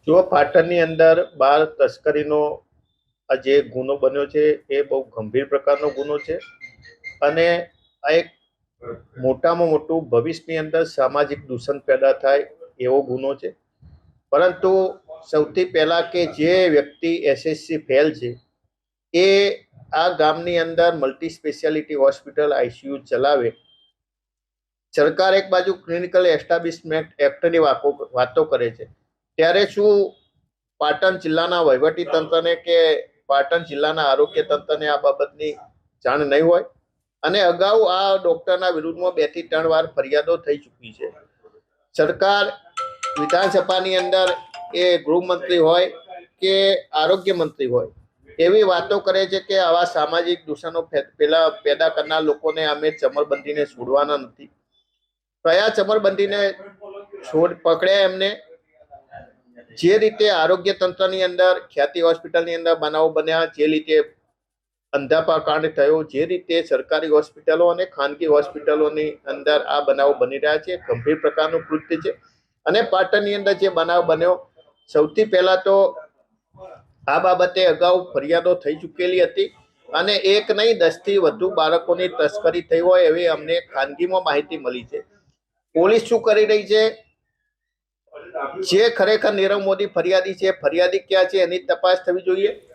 જો પાટણની અંદર બાળ તસ્કરીનો આ જે ગુનો બન્યો છે એ બહુ ગંભીર પ્રકારનો ગુનો છે અને આ એક મોટામાં મોટું ભવિષ્યની અંદર સામાજિક દૂષણ પેદા થાય એવો ગુનો છે. પરંતુ સૌથી પહેલા કે જે વ્યક્તિ એસએસસી ફેલ છે એ આ ગામની અંદર મલ્ટી સ્પેશિયાલિટી હોસ્પિટલ આઈસીયુ ચલાવે. સરકાર એક બાજુ ક્લિનિકલ એસ્ટાબ્લિશમેન્ટ એક્ટની વાતો કરે છે, ત્યારે શું પાટણ જિલ્લાના વહીવટી તંત્રને કે પાટણ જિલ્લાના આરોગ્ય તંત્રને આ બાબતની જાણ નહીં હોય? અને અગાઉ આ ડોક્ટરના વિરુદ્ધમાં 2 થી 3 વાર ફરિયાદો થઈ ચૂકી છે. સરકાર વિધાનસભાની અંદર એ ગૃહમંત્રી હોય કે આરોગ્ય મંત્રી હોય એવી વાતો કરે છે કે આવા સામાજિક દૂષણો પેદા કરનાર લોકોને અમે ચમરબંધીને છોડવાના નથી. કયા ચમરબંધીને પકડ્યા એમને? જે રીતે આરોગ્ય તંત્રની અંદર ખ્યાતિ હોસ્પિટલની અંદર બનાવો બન્યા, જે રીતે અંધાપા કાંડ થયો, જે રીતે સરકારી હોસ્પિટલો અને ખાનગી હોસ્પિટલોની અંદર આ બનાવો બની રહ્યા છે, ગંભીર પ્રકારનું કૃત્ય છે. અને પાટણની અંદર જે બનાવ બન્યો, સૌથી પહેલા તો આ બાબતે અગાઉ ફરિયાદો થઈ ચૂકેલી હતી અને એક નહીં 10 થી વધુ બાળકોની તસ્કરી થઈ હોય એવી અમને ખાનગીમાં માહિતી મળી છે. પોલીસ શું કરી રહી છે? જે ખરેખર નીરવ મોદી ફરિયાદી છે, ફરિયાદી ક્યાં છે એની તપાસ થવી જોઈએ.